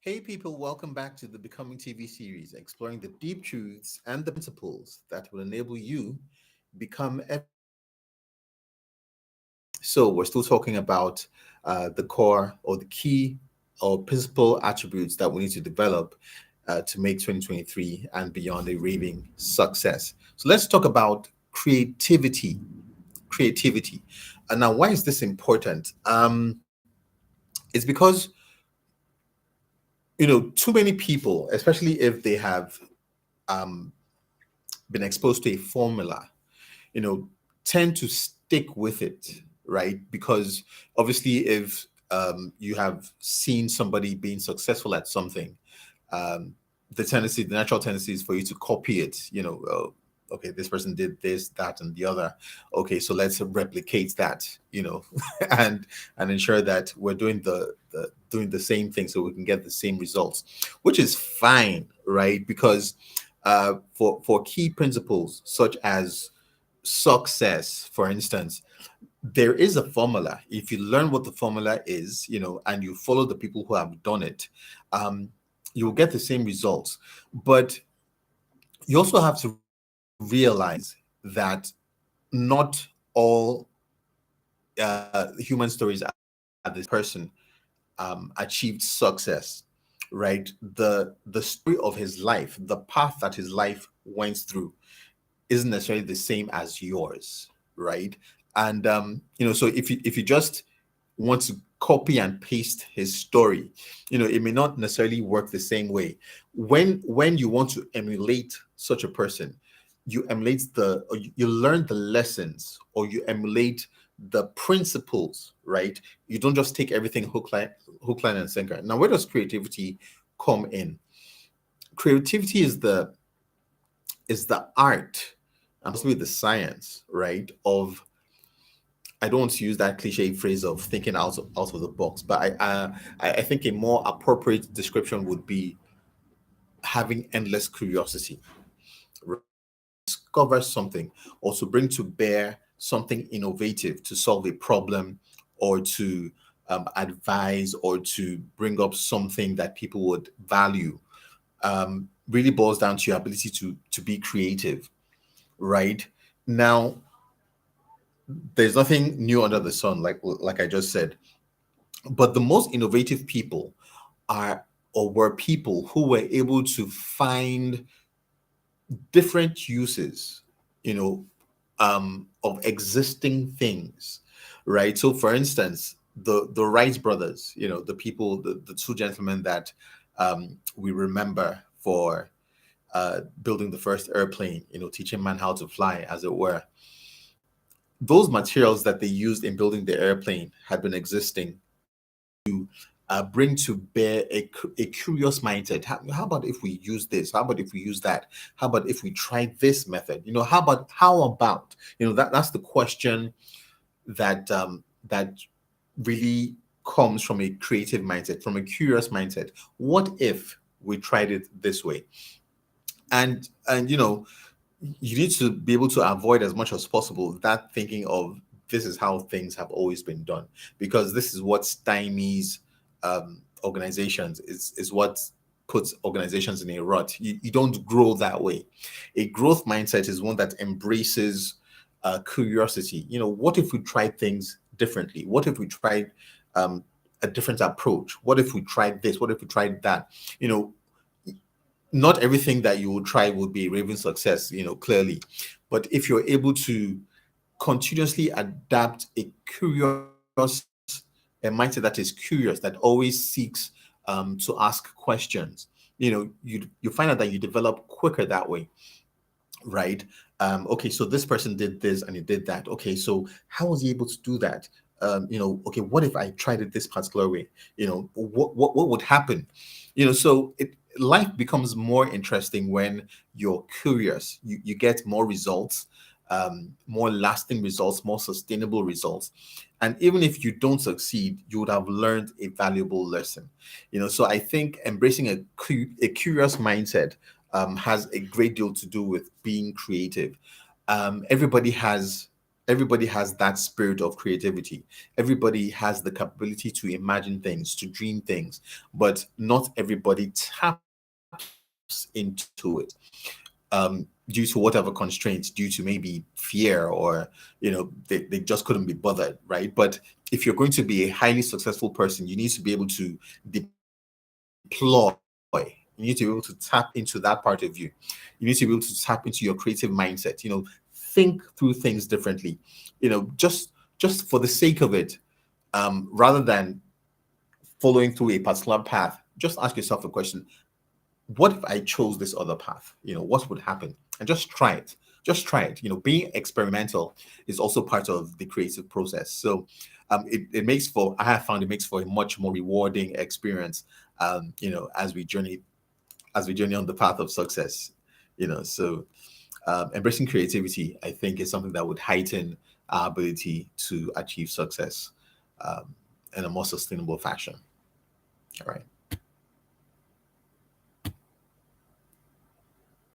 Hey, people, welcome back to the Becoming TV series, exploring the deep truths and the principles that will enable you become. So, we're still talking about the core or the key or principal attributes that we need to develop to make 2023 and beyond a raving success. So, let's talk about creativity. Creativity. Now, why is this important? It's because too many people, especially if they have um, been exposed to a formula, you know, tend to stick with it, right? Because obviously, if you have seen somebody being successful at something, um, the natural tendency is for you to copy it. Okay, this person did this, that, and the other. Okay, so let's replicate that. And ensure that we're doing the same thing so we can get the same results, which is fine, right? Because for key principles such as success, for instance, there is a formula. If you learn what the formula is, and you follow the people who have done it, um, you'll get the same results. But you also have to realize that not all human stories are this person achieved success, right? The story of his life, the path that his life went through, isn't necessarily the same as yours, right? And so if you just want to copy and paste his story, it may not necessarily work the same way. When you want to emulate such a person, you emulate or you learn the lessons, or you emulate the principles, right? You don't just take everything hook, line, and sinker. Now, where does creativity come in? Creativity is the art and possibly the science, right? I don't want to use that cliche phrase of thinking out of the box, but I think a more appropriate description would be having endless curiosity, right? Discover something, or to bring to bear something innovative to solve a problem, or to advise, or to bring up something that people would value. Really boils down to your ability to be creative, right? Now, there's nothing new under the sun, like I just said. But the most innovative people are or were people who were able to find different uses, of existing things, right? So, for instance, the Wright brothers, the people, the two gentlemen that we remember for building the first airplane, teaching man how to fly, as it were. Those materials that they used in building the airplane had been existing bring to bear a curious mindset. How about if we use this? How about if we use that? How about if we try this method? How about that's the question that really comes from a creative mindset, from a curious mindset. What if we tried it this way? And you need to be able to avoid as much as possible that thinking of this is how things have always been done, because this is what stymies organizations, is what puts organizations in a rut. You don't grow that way. A growth mindset is one that embraces curiosity. What if we tried things differently? What if we tried um, a different approach? What if we tried this? What if we tried that? you know Not everything that you will try will be a raving success, clearly. But if you're able to continuously adapt a mindset that is curious, that always seeks to ask questions, you find out that you develop quicker that way, right? Okay, so this person did this and he did that. Okay, so how was he able to do that? Okay, what if I tried it this particular way? What would happen? So life becomes more interesting when you're curious. You get more results, more lasting results, more sustainable results. And even if you don't succeed, you would have learned a valuable lesson. So I think embracing a curious mindset has a great deal to do with being creative. Everybody has Everybody has that spirit of creativity. Everybody has the capability to imagine things, to dream things, but not everybody taps into it. Due to whatever constraints, due to maybe fear, or they just couldn't be bothered, right? But if you're going to be a highly successful person, you need to be able to deploy, you need to be able to tap into that part of you. You need to be able to tap into your creative mindset, think through things differently, just for the sake of it. Rather than following through a particular path, just ask yourself a question: what if I chose this other path? What would happen? And just try it. Just try it. Being experimental is also part of the creative process. So it makes for, I have found it makes for a much more rewarding experience, as we journey on the path of success. So embracing creativity, I think, is something that would heighten our ability to achieve success in a more sustainable fashion.